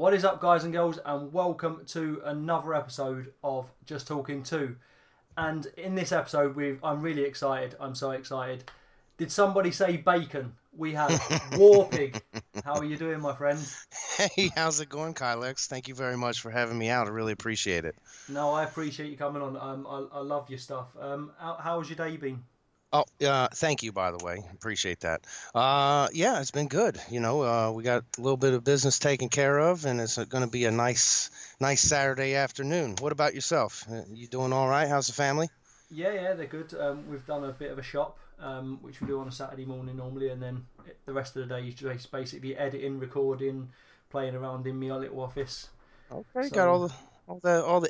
What is up, guys and girls, and welcome to another episode of Just Talking 2. And in this episode, I'm really excited. I'm so excited. Did somebody say bacon? We have WarPig. How are you doing, my friend? Hey, how's it going, Kylex? Thank you very much for having me out. I really appreciate it. No, I appreciate you coming on. I love your stuff. How's your day been? Oh, thank you, by the way. Appreciate that. Yeah, it's been good. We got a little bit of business taken care of, and it's going to be a nice Saturday afternoon. What about yourself? You doing all right? How's the family? Yeah, they're good. We've done a bit of a shop, which we do on a Saturday morning normally, and then the rest of the day is just basically editing, recording, playing around in my little office. Okay, got So all the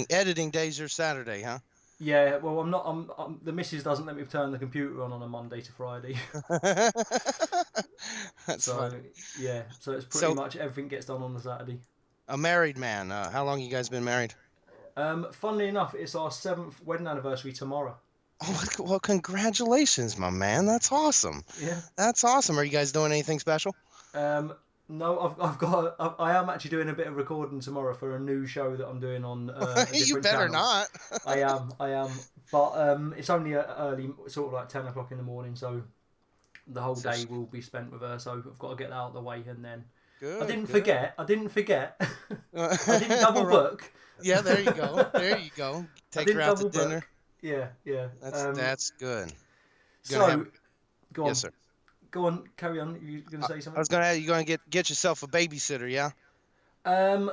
editing days are Saturday, huh? yeah, well, I'm not. The missus doesn't let me turn the computer on a Monday to Friday. That's So funny. yeah, so it's pretty So, much everything gets done on the Saturday. a married man. How long you guys been married? Funnily enough, it's our 7th wedding anniversary tomorrow. Oh, well, congratulations, my man. That's awesome. Yeah. That's awesome. Are you guys doing anything special? Um, no, I've got. I am actually doing a bit of recording tomorrow for a new show that I'm doing on a You different better channel. not. I am, but it's only early, sort of like 10 o'clock in the morning, so the whole So day will be spent with her. So I've got to get that out of the way, and then I good, didn't good. forget. I didn't forget. I didn't double Right. book. Yeah, there you go. There you go. I Take her didn't out to double dinner. book. Yeah, yeah. That's good. You gonna have So go Yes, on, sir. go on, carry on. You going to I, say I something? was gonna add, you gonna get yourself a babysitter, yeah? Um,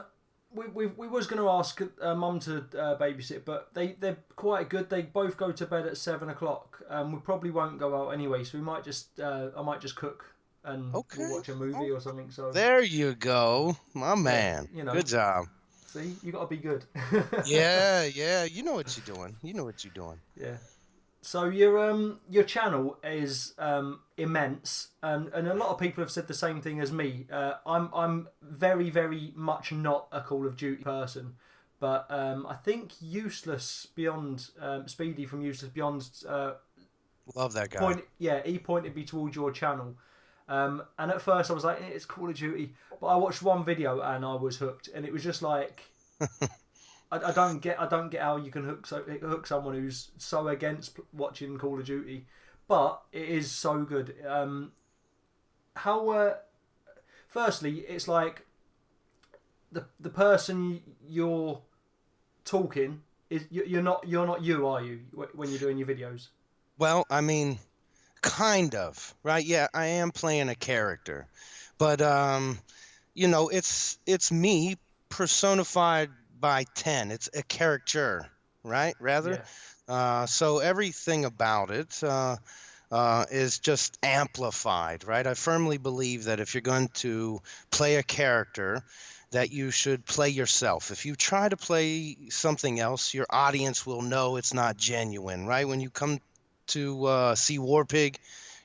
we was going to ask mum to babysit, but they're quite good. They both go to bed at 7 o'clock. We probably won't go out anyway, so we might just I might just cook and we'll Okay. watch a movie or something. So There you go, my yeah, man. you know, Good job. see, you got to be good. Yeah, yeah. You know what you're doing. You know what you're doing. Yeah. So your channel is immense, and a lot of people have said the same thing as me. I'm very much not a Call of Duty person, but I think Useless Beyond Speedy from Useless Beyond Love that guy. he pointed me towards your channel. And at first I was like, it's Call of Duty, but I watched one video and I was hooked, and it was just like I don't get how you can hook someone who's so against watching Call of Duty, but it is so good. How firstly, it's like the person you're talking is you're not you, are you, when you're doing your videos? Well, I mean, kind of, right? Yeah, I am playing a character, but it's me personified by 10. It's a character, right? Rather, Yeah, so everything about it is just amplified, right? I firmly believe that if you're going to play a character, that you should play yourself. If you try to play something else, your audience will know it's not genuine, right? When you come to see WarPig,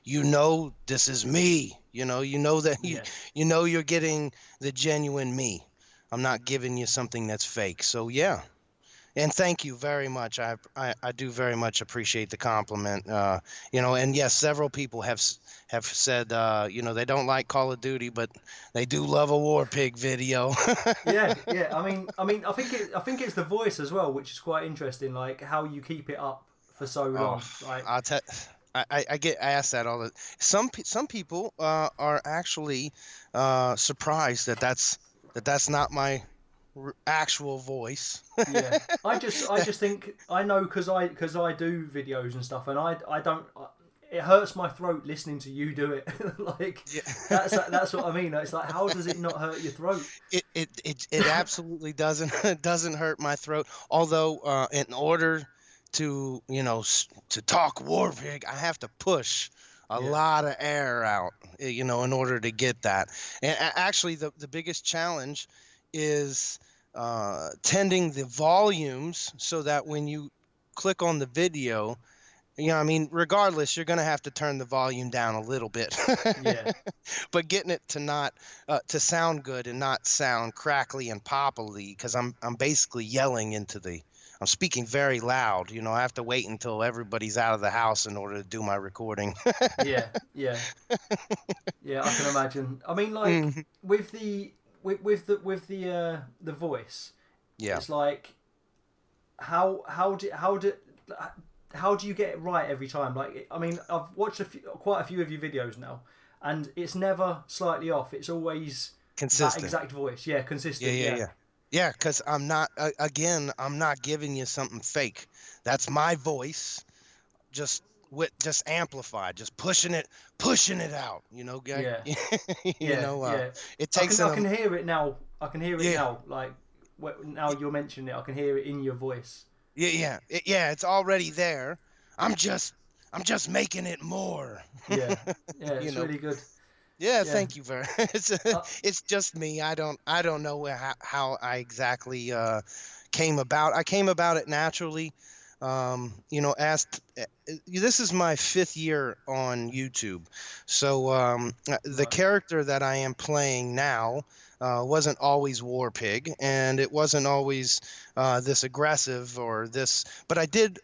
you know this is me. You know that yeah. you're getting the genuine me. I'm not giving you something that's fake. So yeah, and thank you very much. I do very much appreciate the compliment. And yes, several people have said they don't like Call of Duty, but they do love a WarPig video. Yeah. I think it's the voice as well, which is quite interesting. Like how you keep it up for so Oh, long. Like I'll tell. I get asked that all the. Some people are actually surprised that that's not my actual voice. yeah, I just think I know because I do videos and stuff, and I don't. It hurts my throat listening to you do it. Like Yeah. that's what I mean. It's like how does it not hurt your throat? It absolutely doesn't doesn't hurt my throat. Although in order to to talk Warpig, I have to push a Yeah, lot of air out, in order to get that. And actually, the biggest challenge is tending the volumes so that when you click on the video, I mean, regardless, you're going to have to turn the volume down a little bit. yeah, But getting it to not to sound good and not sound crackly and poppily, because I'm basically yelling into the. I'm speaking very loud. I have to wait until everybody's out of the house in order to do my recording. yeah. I can imagine. I mean, like Mhm. with the with the voice, Yeah. it's like how do you get it right every time? Like, I mean, I've watched quite a few of your videos now, and it's never slightly off. It's always that Consistent. exact voice. Yeah, Yeah, consistent. yeah, Yeah, yeah. Yeah, because I'm not, again, I'm not giving you something fake. That's my voice, just just amplified, just pushing it out, guy. yeah, You yeah, know, yeah. it I takes can an, I can hear it now. I can hear it yeah, now. Like now you're mentioning it, I can hear it in your voice. yeah, yeah, yeah, it's already there. I'm just, I'm just making it more, Yeah, yeah. you It's know. really good. Yeah, Yeah. thank you very. It's Uh, it's just me. I don't know how I exactly came about. I came about it naturally. Asked. This is my 5th year on YouTube, so the right. character that I am playing now wasn't always Warpig, and it wasn't always this aggressive or this. But I did.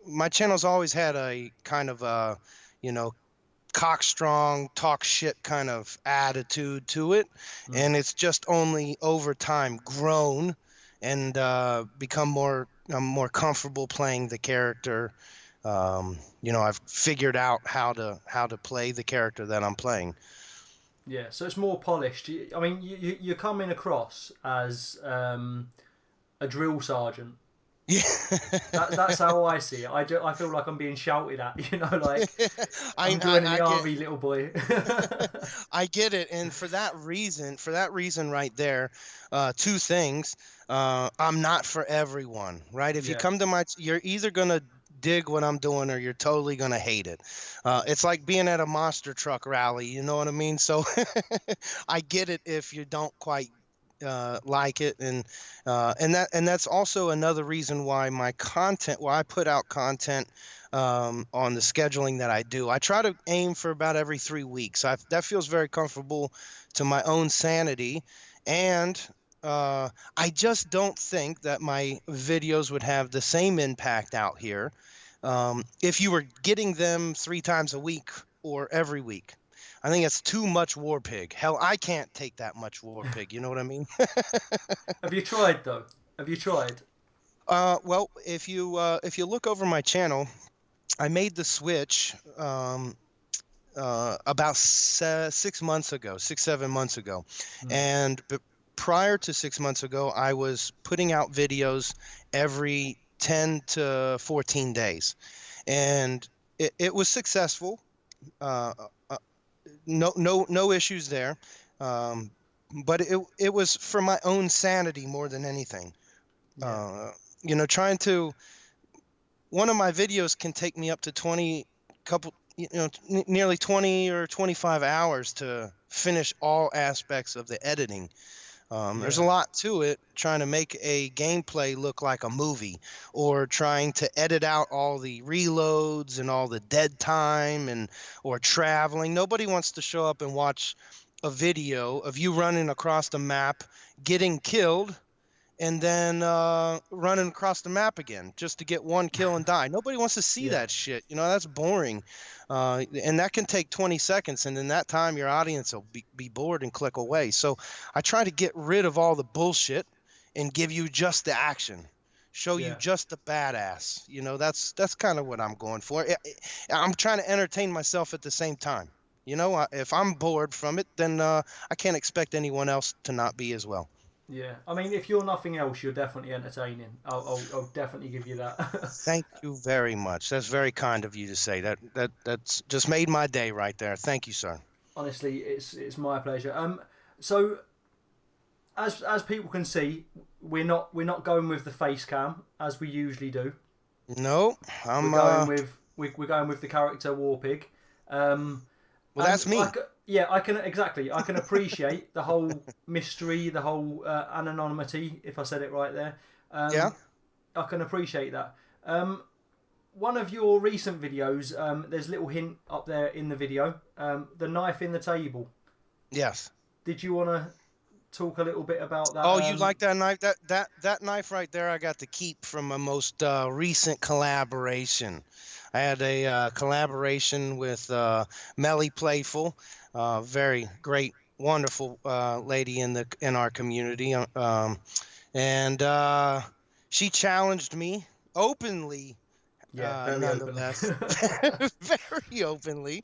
My channel's always had a kind of you know cock strong, talk shit kind of attitude to it, Mm. and it's just only over time grown and become more. I'm more comfortable playing the character. I've figured out how to play the character that I'm playing. Yeah. So it's more polished. I mean, you're coming across as a drill sergeant. Yeah, That's how I see it. I feel like I'm being shouted at, like I, I'm I joining I the get army, little boy. I get it, and for that reason right there, two things. I'm not for everyone, right? If you Yeah, come to you're either gonna dig what I'm doing or you're totally gonna hate it. It's like being at a monster truck rally, you know what I mean? So I get it if you don't quite like it, and that's also another reason why I put out content on the scheduling that I do. I try to aim for about every 3 weeks. That feels very comfortable to my own sanity, and I just don't think that my videos would have the same impact out here if you were getting them 3 times a week or every week. I think it's too much war pig. Hell, I can't take that much war pig. You know what I mean? have you tried though? Have you tried? Well, if you look over my channel, I made the switch about 6 months ago, 7 months ago, Hmm. and prior to 6 months ago, I was putting out videos every 10 to 14 days, and it was successful. Uh, uh, no issues there. Um, but it was for my own sanity more than anything. Yeah, Uh, trying to one of my videos can take me up to 20 couple nearly 20 or 25 hours to finish all aspects of the editing. There's a yeah, lot to it, trying to make a gameplay look like a movie, or trying to edit out all the reloads and all the dead time and or traveling. Nobody wants to show up and watch a video of you running across the map, getting killed, and then running across the map again just to get one kill and die. Nobody wants to see yeah, that shit. That's boring. And that can take 20 seconds. And in that time, your audience will be bored and click away. So I try to get rid of all the bullshit and give you just the action. Show you yeah, just the badass. That's kind of what I'm going for. I'm trying to entertain myself at the same time. If I'm bored from it, then I can't expect anyone else to not be as well. yeah. I mean, if you're nothing else, you're definitely entertaining. I'll definitely give you that. Thank you very much. That's very kind of you to say. That's just made my day right there. Thank you, sir. Honestly, it's my pleasure. So as people can see, we're not going with the face cam as we usually do. No, We're I'm going with we're going with the character Warpig. well, And that's me. yeah, I can exactly. I can appreciate the whole mystery, the whole anonymity. If I said it right there, Yeah. I can appreciate that. One of your recent videos, there's a little hint up there in the video. The knife in the table. Yes. Did you want to talk a little bit about that? Oh, you like that knife? That knife right there, I got to keep from my most recent collaboration. I had a collaboration with Melly Playful, very great wonderful lady in our community, and she challenged me openly, Yeah, very openly. nonetheless, very openly.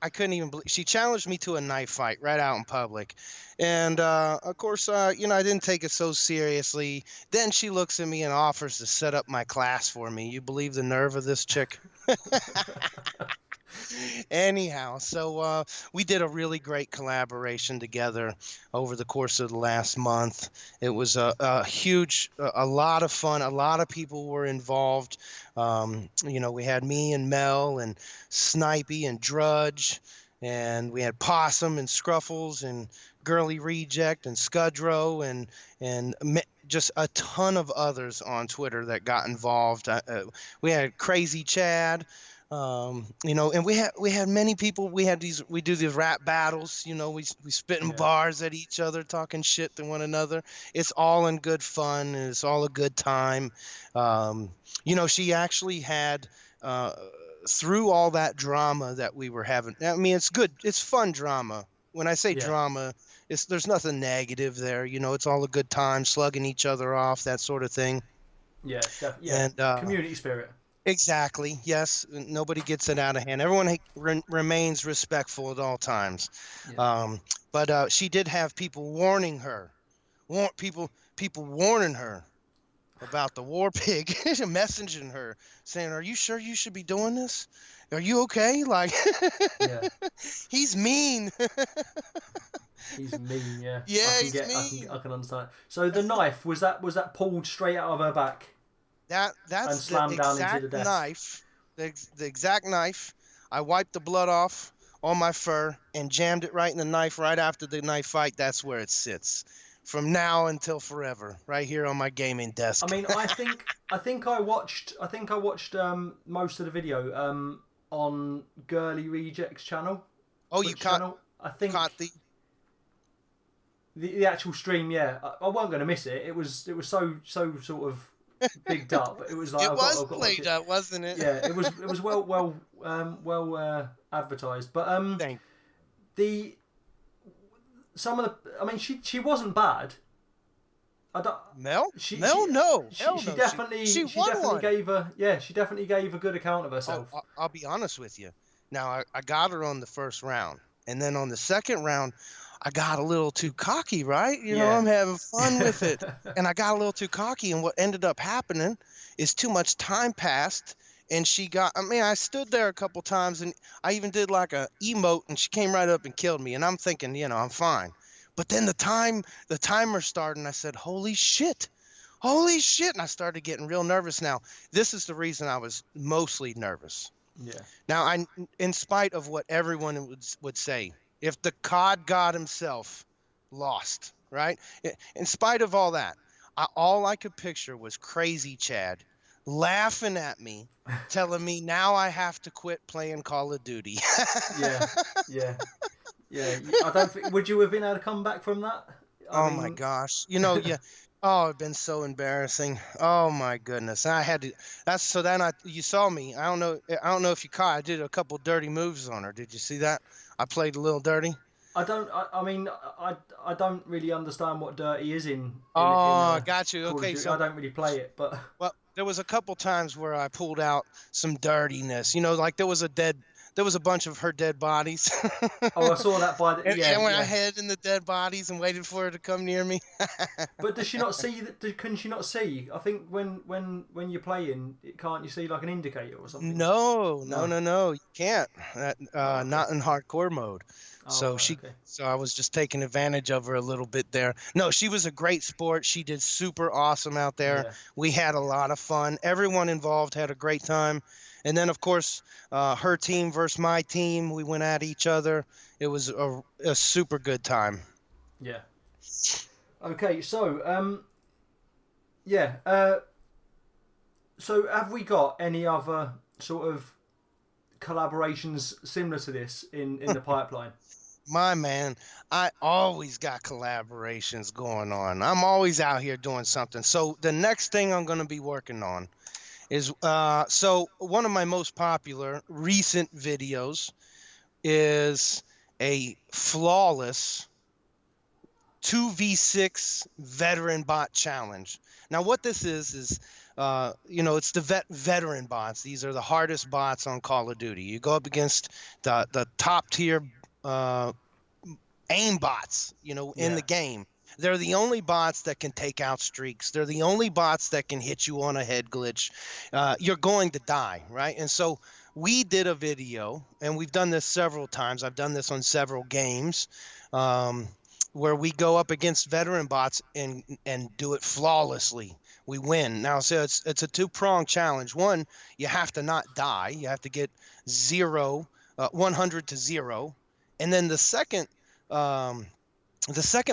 I couldn't even believe she challenged me to a knife fight right out in public, and of course, I didn't take it so seriously. Then she looks at me and offers to set up my class for me. You believe the nerve of this chick? Anyhow, so we did a really great collaboration together over the course of the last month. It was a huge, a lot of fun. A lot of people were involved. We had me and Mel and Snipey and Drudge, and we had Possum and Scruffles and Girly Reject and Scudro just a ton of others on Twitter that got involved. We had Crazy Chad. And we had many people. We do these rap battles. We spitting Yeah, bars at each other, talking shit to one another. It's all in good fun, and it's all a good time. She actually had through all that drama that we were having. I mean, it's good. It's fun drama. When I say yeah, drama, there's nothing negative there. It's all a good time, slugging each other off, that sort of thing. yeah, yeah. And Community spirit. exactly. Yes. Nobody gets it out of hand. Everyone remains respectful at all times. Yeah. But she did have people warning her, people warning her about the war pig, messaging her saying, "Are you sure you should be doing this? Are you okay?" Like, Yeah. he's mean. He's mean, yeah. Yeah, he's mean. I can understand. So the knife was that pulled straight out of her back and That's the slammed down into the exact desk. knife. The exact knife. I wiped the blood off on my fur and jammed it right in the knife right after the knife fight. That's where it sits. From now until forever, right here on my gaming I desk. mean, I think I watched most of the video on Girly Rejects channel, Oh, you Twitch channel. I think caught the the actual stream, yeah, I wasn't going to miss it. It was so sort of bigged up. It was like it was I've got to watch played it. up, wasn't it? Yeah, it was well advertised, but Thank the some of the, I mean, she wasn't bad. I don't. Mel? She Mel, she no. she, Hell she no. definitely She she won definitely one. gave a yeah she definitely gave a good account of Oh, herself. I'll be honest with you. Now, I got her on the first round. And then on the second round, I got a little too cocky, right? Yeah. I'm having fun with it. And I got a little too cocky. And what ended up happening is too much time passed. And I stood there a couple times and I even did like a emote and she came right up and killed me. And I'm thinking, I'm fine. But then the timer started and I said, holy shit. Holy shit. And I started getting real nervous. Now, this is the reason I was mostly nervous. Yeah. Now, in spite of what everyone would say, if the COD God himself lost, right? In spite of all that, all I could picture was crazy Chad laughing at me, telling me now I have to quit playing Call of Duty. Yeah. Yeah. Yeah. I don't think. Would you have been able to come back from that? I Oh my mean, gosh. Yeah. Oh, it's been so embarrassing. Oh my goodness. I had to that's so then you saw me. I don't know if you caught. I did a couple dirty moves on her. Did you see that? I played a little dirty. I don't. I mean, I don't really understand what dirty is in Oh, got you. Call of Okay, Duty. I so don't really play it, but well, there was a couple times where I pulled out some dirtiness. Like there was a bunch of her dead bodies. oh, I saw that by the And yeah, when I yeah. hid in the dead bodies and waited for her to come near me. But does she not see that? Can she not see? I think when you're playing, can't you see like an indicator or something? No, no, No. no, no. You can't. Oh, okay. Not in hardcore mode. Oh, So right. Okay. I was just taking advantage of her a little bit there. No, she was a great sport. She did super awesome out there. Yeah. We had a lot of fun. Everyone involved had a great time. And then, of course, her team versus my team. We went at each other. It was a super good time. Yeah. Okay. So yeah. So have we got any other sort of collaborations similar to this in the pipeline? My man, I always got collaborations going on. I'm always out here doing something. So the next thing I'm going to be working on is so one of my most popular recent videos is a flawless 2v6 veteran bot challenge. Now, what this is it's the veteran bots. These are the hardest bots on Call of Duty. You go up against the top tier aim bots, in Yeah. the game. They're the only bots that can take out streaks. They're the only bots that can hit you on a head glitch. You're going to die, right? And so we did a video, and we've done this several times. I've done this on several games, where we go up against veteran bots and do it flawlessly. We win. Now, so it's a two-pronged challenge. One, you have to not die. You have to get 100 to 0. And then the second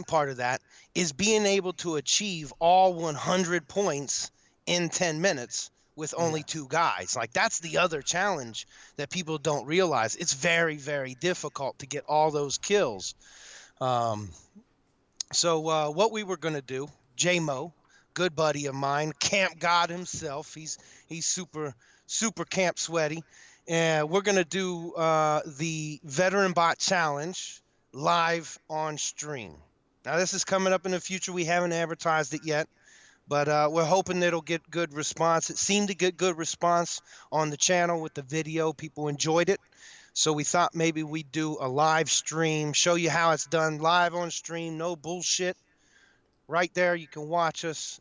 part of that is being able to achieve all 100 points in 10 minutes with only 2 guys. Like, that's the other challenge that people don't realize. It's very, very difficult to get all those kills. So what we were going to do, J-Mo, good buddy of mine, camp god himself. He's super camp sweaty. And we're going to do the Veteran Bot Challenge live on stream. Now, this is coming up in the future. We haven't advertised it yet, but we're hoping it'll get good response. It seemed to get good response on the channel with the video. People enjoyed it. So we thought maybe we'd do a live stream, show you how it's done live on stream. No bullshit. Right there, you can watch us.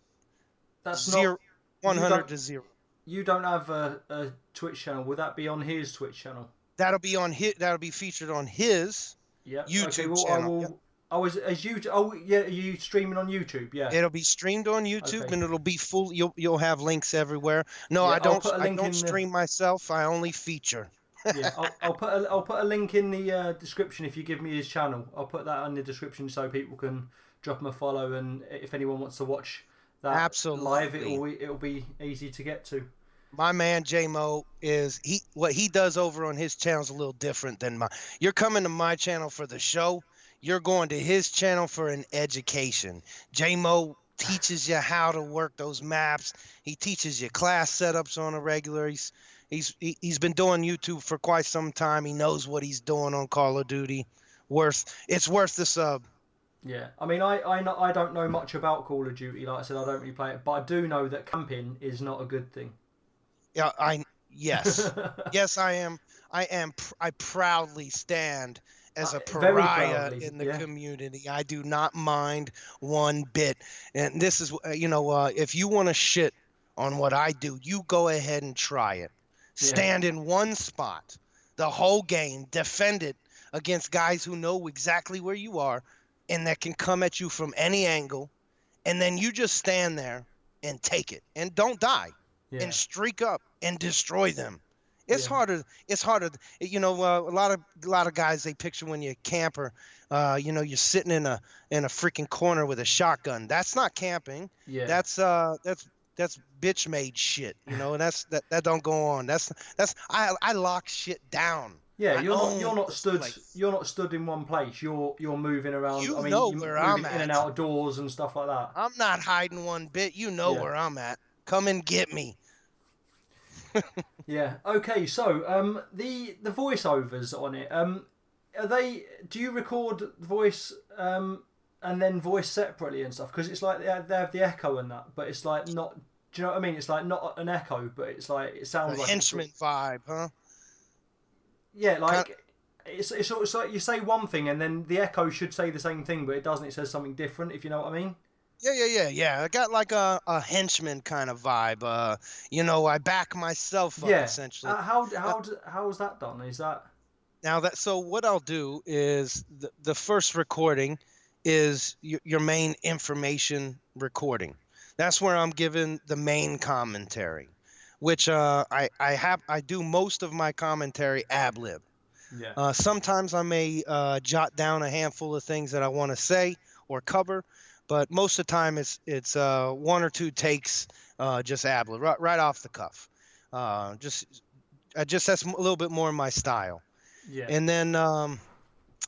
That's not 100 to 0. You don't have a Twitch channel. Would that be on his Twitch channel? That'll be featured on his YouTube channel. Are you streaming on YouTube? Yeah. It'll be streamed on YouTube, Okay. and it'll be full. You'll have links everywhere. No, Yeah, I don't. I don't stream myself. I only feature. Yeah, I'll put a link in the description if you give me his channel. I'll put that in the description so people can drop him a follow, and if anyone wants to watch that live, it'll be easy to get to. My man J-Mo what he does over on his channel is a little different than mine. You're coming to my channel for the show. You're going to his channel for an education. J-Mo teaches you how to work those maps. He teaches you class setups on a regular. He's been doing YouTube for quite some time. He knows what he's doing on Call of Duty. It's worth the sub. Yeah, I mean, I don't know much about Call of Duty. Like I said, I don't really play it, but I do know that camping is not a good thing. Yeah, yes, I am. I proudly stand as a pariah in the community. I do not mind one bit. And this is, if you want to shit on what I do, you go ahead and try it. Stand in one spot the whole game, defend it against guys who know exactly where you are and that can come at you from any angle, and then you just stand there and take it and don't die and streak up and destroy them. It's harder. It's harder. A lot of guys, they picture when you're a camper, you're sitting in a freaking corner with a shotgun. That's not camping. Yeah. That's bitch made shit. And that don't go on. I lock shit down. Yeah, you're not stood in one place. You're moving around. You're moving I'm at. In and out of doors and stuff like that. I'm not hiding one bit. Where I'm at. Come and get me. Yeah. Okay. So, the voiceovers on it. Are they? Do you record voice and then voice separately and stuff? Because it's like they have the echo and that, but it's like not. Do you know what I mean? It's like not an echo, but it's like it sounds like henchman vibe, huh? Yeah, like it's like you say one thing and then the echo should say the same thing, but it doesn't. It says something different. If you know what I mean. Yeah. I got like a henchman kind of vibe. I back myself up essentially. How's that done? Is that now that so? What I'll do is the first recording is your main information recording. That's where I'm giving the main commentary, which I do most of my commentary ad lib. Yeah. Sometimes I may jot down a handful of things that I want to say or cover, but most of the time it's 1 or 2 takes, just ad lib, right off the cuff. Just that's a little bit more my style. Yeah. And then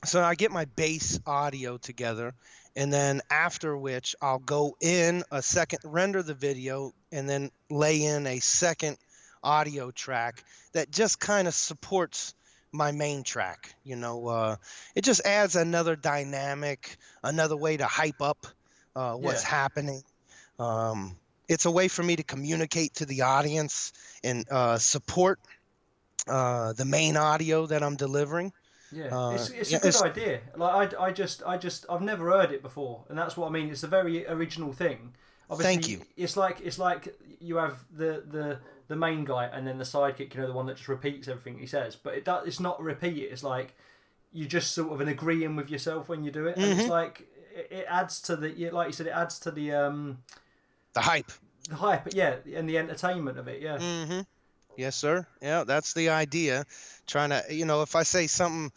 so I get my base audio together. And then after which I'll go in a second, render the video, and then lay in a second audio track that just kind of supports my main track. It just adds another dynamic, another way to hype up what's Yeah. happening. Um, it's a way for me to communicate to the audience and support the main audio that I'm delivering. Yeah, it's a Yeah, good idea. Like I've never heard it before, and that's what I mean. It's a very original thing. thank you. Obviously, it's like you have the main guy and then the sidekick. You know, the one that just repeats everything he says. But it's not repeat it. It's like you just sort of agreeing with yourself when you do it, and it's Hmm. like it adds to like you said, it adds to The hype. the hype. Yeah, and the entertainment of it. Yeah, Hmm. Yes, sir. Yeah, that's the idea. Trying to, if I say something,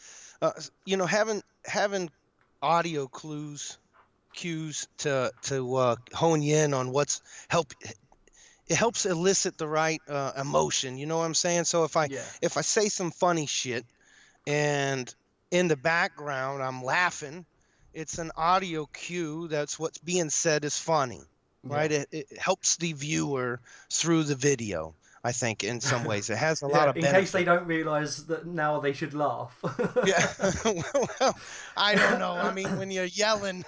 having audio cues to hone you in on what's help. It helps elicit the right emotion. You know what I'm saying? So if I yeah, if I say some funny shit and in the background I'm laughing, it's an audio cue that's what's being said is funny, yeah. right? It helps the viewer through the video. I think in some ways it has a lot Yeah, of in case they benefit. don't realise that now they should laugh. Yeah. Well, I don't know. I mean, when you're yelling.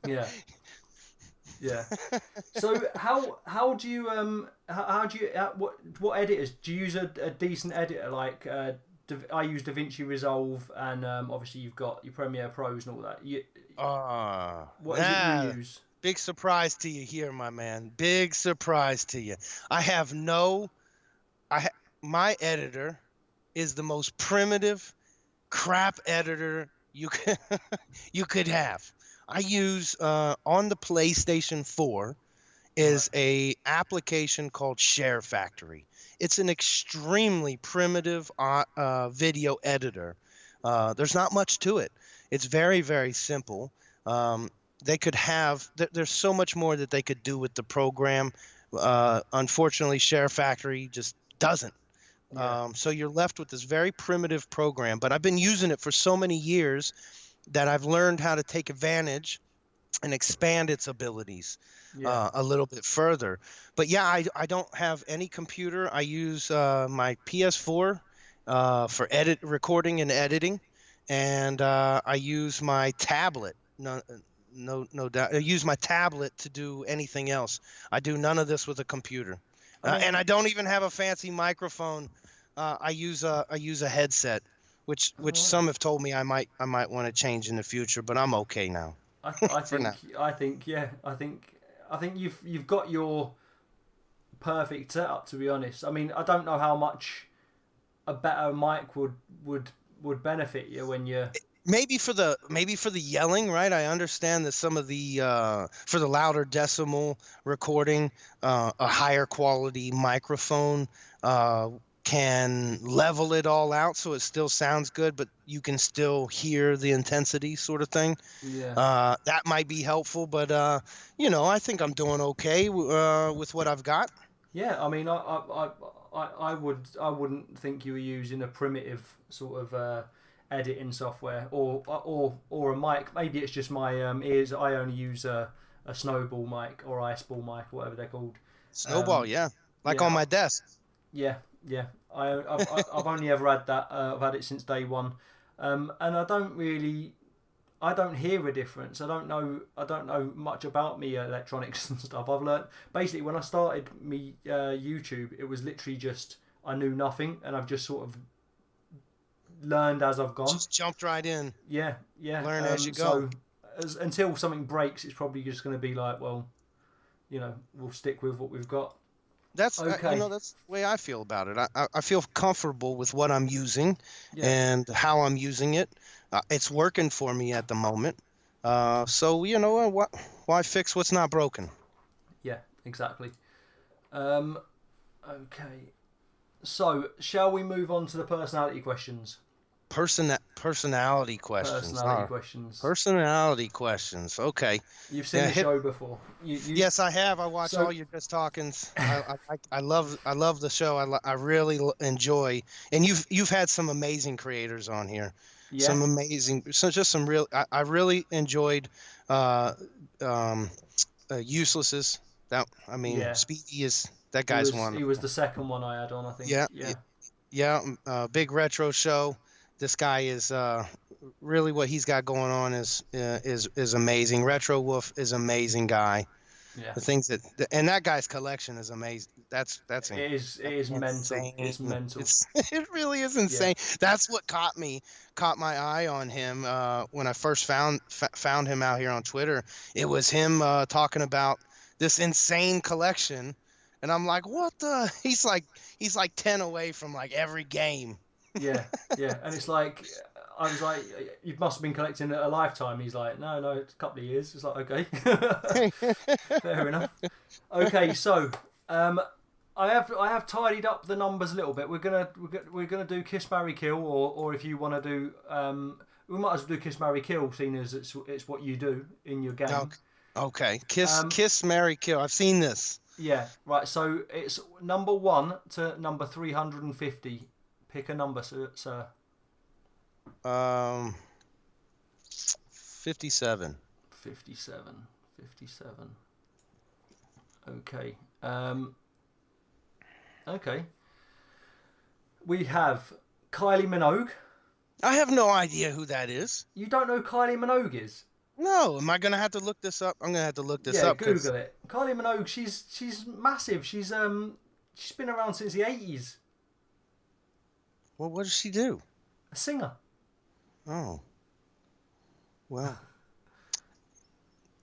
Yeah, yeah. So how do you how do you what editors do you use a decent editor like I use DaVinci Resolve and obviously you've got your Premiere Pros and all that. What is it you Nah. use? Big surprise to you here, my man. Big surprise to you. I have no. I ha- my editor is the most primitive crap editor you could you could have. I use on the PlayStation 4 Right. is a application called Share Factory. It's an extremely primitive video editor. There's not much to it. It's very, very simple. Um, they could have, there's so much more that they could do with the program. Unfortunately, Share Factory just doesn't. Yeah. So you're left with this very primitive program, but I've been using it for so many years that I've learned how to take advantage and expand its abilities Yeah. a little bit further. But yeah, I don't have any computer. I use my PS4 for recording and editing, and I use my tablet. No, no doubt. I use my tablet to do anything else. I do none of this with a computer, I mean, and I don't even have a fancy microphone. I use a headset, which alright. some have told me I might want to change in the future, but I'm okay now I for think now. yeah, I think you've got your perfect setup to be honest. I mean, I don't know how much a better mic would would benefit you when you're Maybe for the yelling, right? I understand that some of the for the louder decimal recording, a higher quality microphone can level it all out so it still sounds good, but you can still hear the intensity, sort of thing. yeah. That might be helpful, but I think I'm doing okay with what I've got. Yeah, I mean, I wouldn't think you were using a primitive sort of editing software or a mic. Maybe it's just my ears. I only use a snowball mic or ice ball mic, or whatever they're called. Snowball, Um, yeah, like on yeah, my desk. yeah, yeah. I've only ever had that. I've had it since day one, and I don't hear a difference. I don't know much about me electronics and stuff. I've learned basically when I started me YouTube, it was literally just I knew nothing, and I've just sort of learned as I've gone. Just jumped right in, Yeah, yeah. learn as you go. So until something breaks, it's probably just going to be like, well, we'll stick with what we've got. That's Okay. that's the way I feel about it. I feel comfortable with what I'm using Yeah, and how I'm using it. It's working for me at the moment. So what? Why fix what's not broken? yeah. Exactly. Um, okay. So shall we move on to the personality questions? Personality questions. Personality questions. Personality questions. Okay. You've seen Yeah. the show before. You Yes, I have. I watch so all your Just Talkings. I love the show. I really enjoy. And you've had some amazing creators on here. yeah, Some amazing. So just some real. I really enjoyed. Uh, um, Uselesses. yeah. Speedy is that guy's He was wonderful. the second one I had on. I think. Yeah, Yeah, yeah. Big retro show. this guy is really what he's got going on is amazing. Retro Wolf is amazing guy. Yeah. The things that and that guy's collection is amazing. That's It is mental. insane. It's mental. It really is insane. That's what caught my eye on him when I first found him out here on Twitter. It was him talking about this insane collection, and I'm like, what the? He's like 10 away from like every game. Yeah, yeah, and it's like I was like, you must have been collecting it a lifetime. He's like, no, it's a couple of years. It's like, okay, fair enough. Okay, so I have tidied up the numbers a little bit. We're gonna do Kiss, Marry, Kill, or if you want to do, we might as well do Kiss, Marry, Kill, seeing as it's what you do in your game. Okay, Kiss, Marry, Kill. I've seen this. Yeah, right. So it's number 1 to number 350. Pick a number, sir. 57. 57. Okay. Okay. We have Kylie Minogue. I have no idea who that is. You don't know who Kylie Minogue is? No. Am I gonna have to look this up? I'm gonna have to look this up. Yeah, Google it. Kylie Minogue. She's massive. She's been around since the 80s. Well, what does she do? A singer. Oh. Well.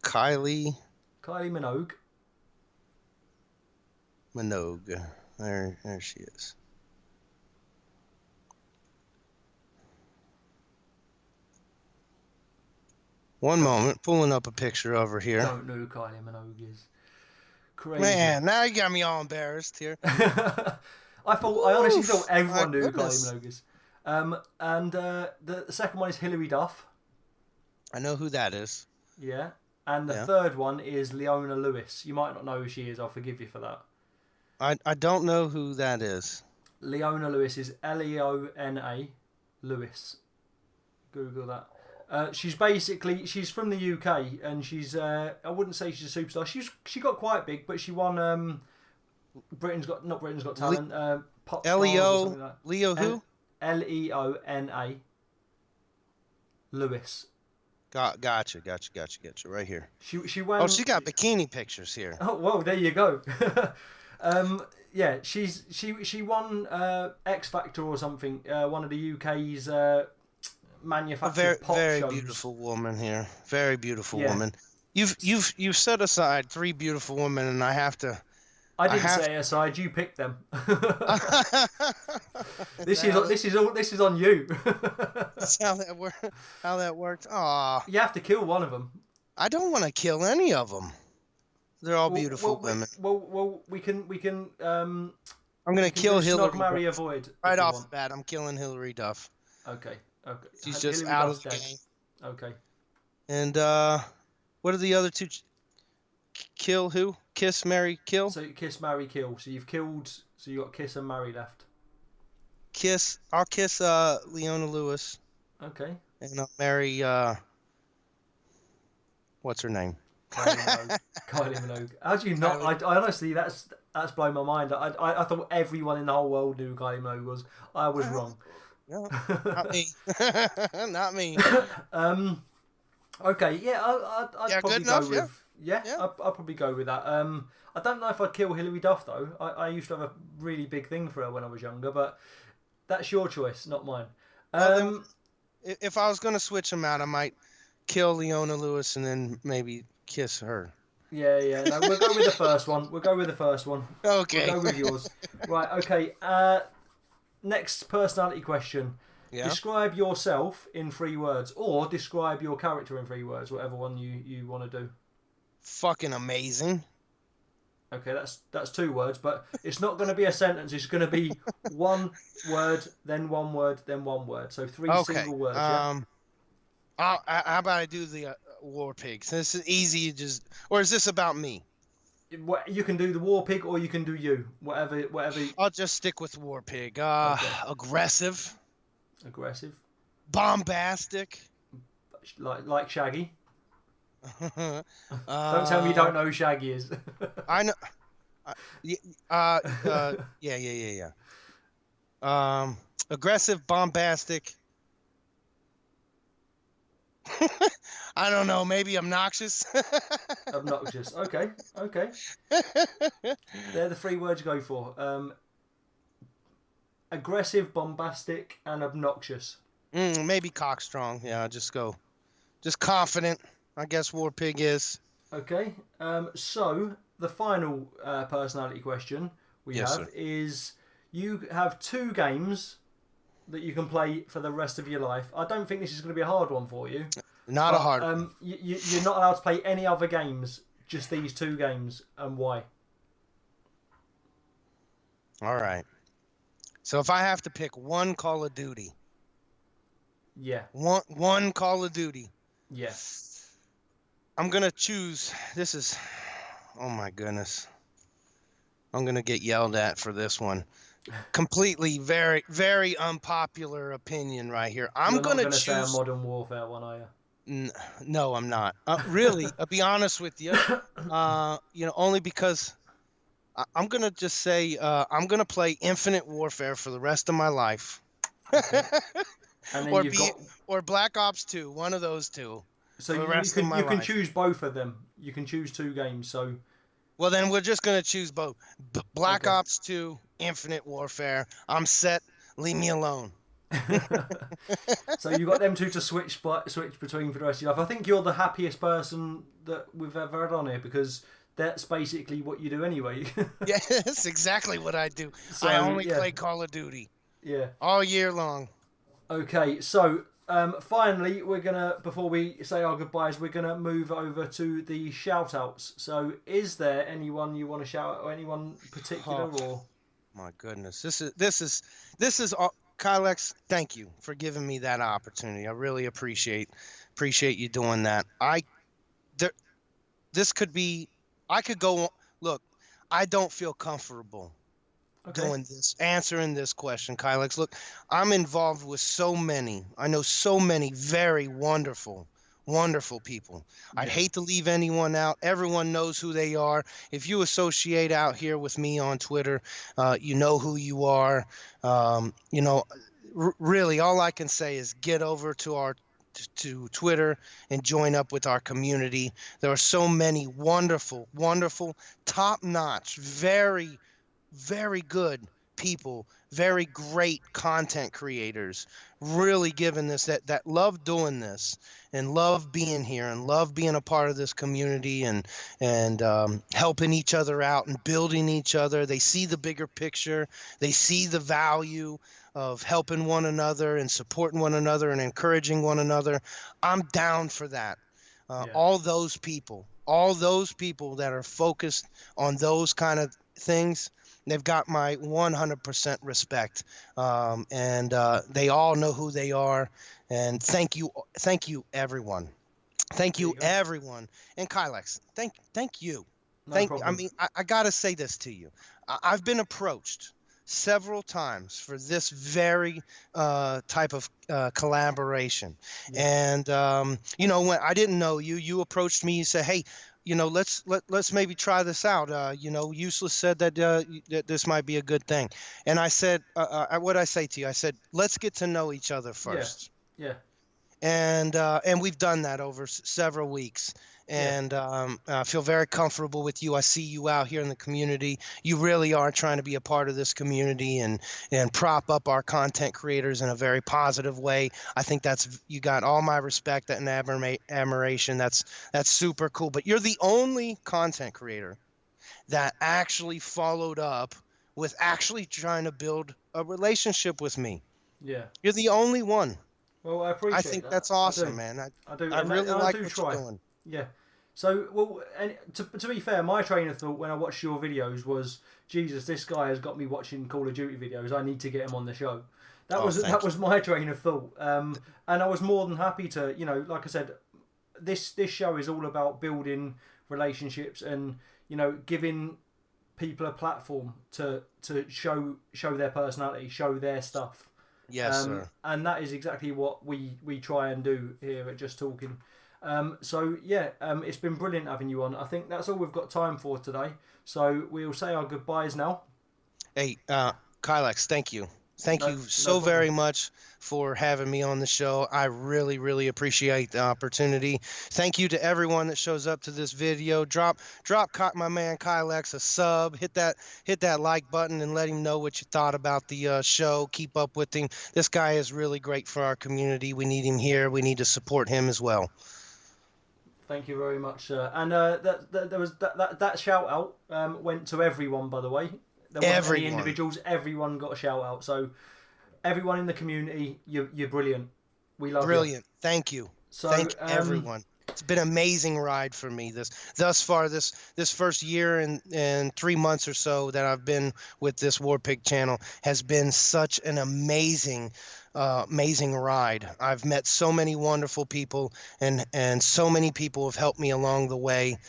Kylie Minogue. There she is. One moment, pulling up a picture over here. Don't know who Kylie Minogue is. Crazy. Man, now you got me all embarrassed here. I honestly thought everyone knew who Kylie Minogue is. And the second one is Hilary Duff. I know who that is. Yeah. And the third one is Leona Lewis. You might not know who she is. I'll forgive you for that. I don't know who that is. Leona Lewis is Leona Lewis. Google that. She's from the UK, and she's I wouldn't say she's a superstar. She got quite big, but she won Britain's Got Talent. Pop Stars or something like that. Leo who? Leona Lewis. Gotcha. Right here. She won. Oh, she got bikini pictures here. Oh, well, there you go. Yeah, she won X Factor or something. One of the UK's manufactured pop very shows. Beautiful woman here. Very beautiful woman. You've set aside 3 beautiful women, and I have to. I didn't set it aside. You picked them. This is on you. That's how that worked. Aw. You have to kill one of them. I don't want to kill any of them. They're all beautiful women. Well, we can. I'm gonna kill Hillary. Snog, marry, avoid. Right off the bat, I'm killing Hilary Duff. Okay. She's just Hillary out Duff's of the game. Okay. And what are the other 2? Kill who? Kiss, marry, kill. So Kiss, marry, kill. So you've killed. So you got Kiss and marry left. Kiss. I'll kiss Leona Lewis. Okay. And I'll marry what's her name? Kylie Minogue. How do you not? I honestly, that's blown my mind. I thought everyone in the whole world knew who Kylie Minogue was. I was wrong. No, not me. Not me. Okay, yeah, I'd probably go with. Yeah. I'll probably go with that. I don't know if I'd kill Hilary Duff though. I used to have a really big thing for her when I was younger, but that's your choice, not mine. If I was going to switch them out, I might kill Leona Lewis and then maybe kiss her. Yeah. No, we'll go with the first one. Okay. We'll go with yours. Right. Okay. Next personality question. Yeah. Describe yourself in 3 words, or describe your character in 3 words, whatever one you want to do. Fucking amazing. Okay, that's 2 words, but it's not going to be a sentence. It's going to be 1 word, then 1 word, then 1 word. So 3 single words. Yeah? How about I do the WarPigs? This is easy. Or is this about me? You can do the WarPig, or you can do you. Whatever. I'll just stick with WarPig. Aggressive. Bombastic. Like Shaggy. Don't tell me you don't know who Shaggy is. I know. Yeah. Aggressive, bombastic, I don't know, maybe obnoxious. Obnoxious. Okay. Okay. They're the three words you go for. Aggressive, bombastic, and obnoxious. Maybe cockstrong. Yeah, just confident. I guess Warpig is. Okay. So the final personality question we Yes, have sir. is: you have two games that you can play for the rest of your life. I don't think this is going to be a hard one for you, Not a but hard one. you're not allowed to play any other games. Just these two games, and why? All right. So if I have to pick one Call of Duty, Yeah. one Call of Duty, Yeah. I'm gonna choose. This is. Oh my goodness. I'm gonna get yelled at for this one. Completely, very, very unpopular opinion right here. I'm You're not gonna going to say a choose. Modern Warfare one, are No, I'm not. Really, I'll be honest with you. you? Only because I'm gonna just say I'm gonna play Infinite Warfare for the rest of my life, Okay. And then or you've be got or Black Ops 2, one of those two, so for the you rest of can my you can life. choose both of them. You can choose two games. So Well, then we're just gonna choose both. Black okay. Ops 2, Infinite Warfare. I'm set. Leave me alone. So you got them two to switch between for the rest of your life. I think you're the happiest person that we've ever had on here because that's basically what you do anyway. Yeah, that's exactly what I do. I So only yeah, play Call of Duty yeah. all year long. Okay, so finally, we're gonna before we say our goodbyes, we're gonna move over to the shout outs. So, is there anyone you want to shout out, or anyone particular, Oh or my goodness, this is all. Kylex, thank you for giving me that opportunity. I really appreciate you doing that. There, this could be. I could go. Look, I don't feel comfortable okay? doing this, answering this question, Kylex. Look, I'm involved with so many. I know so many very wonderful, wonderful people. I'd Yeah, hate to leave anyone out. Everyone knows who they are. If you associate out here with me on Twitter, you know who you are. Really, all I can say is get over to our to Twitter and join up with our community. There are so many wonderful, wonderful, top-notch, very very good people, very great content creators, really giving this that love doing this and love being here and love being a part of this community and helping each other out and building each other. They see the bigger picture. They see the value of helping one another and supporting one another and encouraging one another. I'm down for that. yeah, All those people that are focused on those kind of things, they've got my 100% respect, and they all know who they are. And thank you, everyone. Thank there you, you go. everyone. And Kylex, thank you. No I problem. mean, I gotta say this to you. I've been approached several times for this very type of collaboration. Yeah, And when I didn't know you, you approached me. You said, "Hey, let's maybe try this out." Useless said that this might be a good thing, and I said, "What I say to you?" I said, "Let's get to know each other yeah, first." yeah, And we've done that over several weeks. yeah, And I feel very comfortable with you. I see you out here in the community. You really are trying to be a part of this community and prop up our content creators in a very positive way. I think you got all my respect and admiration. That's super cool. But you're the only content creator that actually followed up with actually trying to build a relationship with me. yeah. You're the only one. Well, I I appreciate think that. that's I awesome, do. man. I do, I really and I like do what you're try. doing. Yeah. So, well, and to be fair, my train of thought when I watched your videos was, Jesus, this guy has got me watching Call of Duty videos. I need to get him on the show. That Oh, was that thank you. was my train of thought. And I was more than happy to, like I said, this show is all about building relationships and giving people a platform to show their personality, show their stuff. Yes, sir. And that is exactly what we try and do here at Just Talking. So yeah, it's been brilliant having you on. I think that's all we've got time for today. So we'll say our goodbyes now. Hey, Kylex, thank you. Thank No, you no so problem. very much for having me on the show. I really, really appreciate the opportunity. Thank you to everyone that shows up to this video. Drop my man Kylex a sub. Hit that like button and let him know what you thought about the show. Keep up with him. This guy is really great for our community. We need him here. We need to support him as well. Thank you very much, sir. And there was that shout out went to everyone, by the way. There wasn't any Everyone. individuals. Everyone got a shout out. So everyone in the community, you're brilliant. We love you. Brilliant. Thank you. So Thank everyone. It's been an amazing ride for me thus far this first year and 3 months or so that I've been with this WarPig channel has been such an amazing ride. I've met so many wonderful people and so many people have helped me along the way.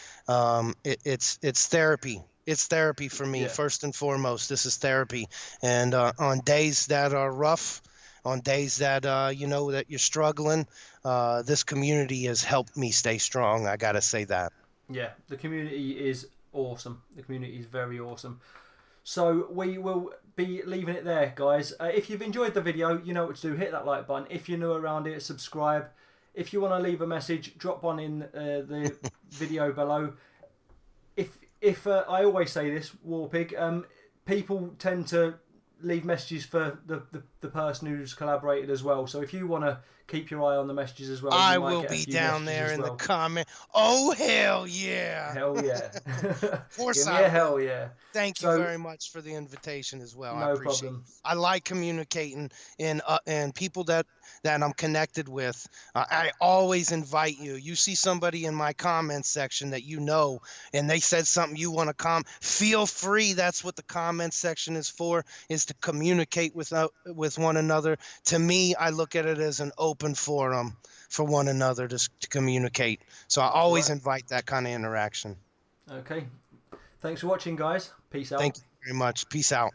It's therapy. It's therapy for me, yeah, first and foremost. This is therapy. And on days that are rough, on days that you know that you're struggling, this community has helped me stay strong. I gotta say that. yeah, the community is awesome. The community is very awesome. So we will be leaving it there, guys. If you've enjoyed the video, you know what to do. Hit that like button. If you're new around it, subscribe. If you want to leave a message, drop one in the video below. If I always say this, Warpig, people tend to leave messages for the person who's collaborated as well. So if you want to keep your eye on the messages as well, you I might will get a be few down messages there as in the well. comment. Oh hell yeah! Hell yeah! Of course Give me I a will. hell yeah! Thank you So very much for the invitation as well. I no appreciate it. problem. I like communicating and people that I'm connected with. I always invite you. You see somebody in my comments section that you know, and they said something you want to feel free. That's what the comment section is for, is to communicate with one another. To me, I look at it as an open forum for one another to communicate. So I That's always right. invite that kind of interaction. Okay. Thanks for watching, guys. Peace out. Thank you very much. Peace out.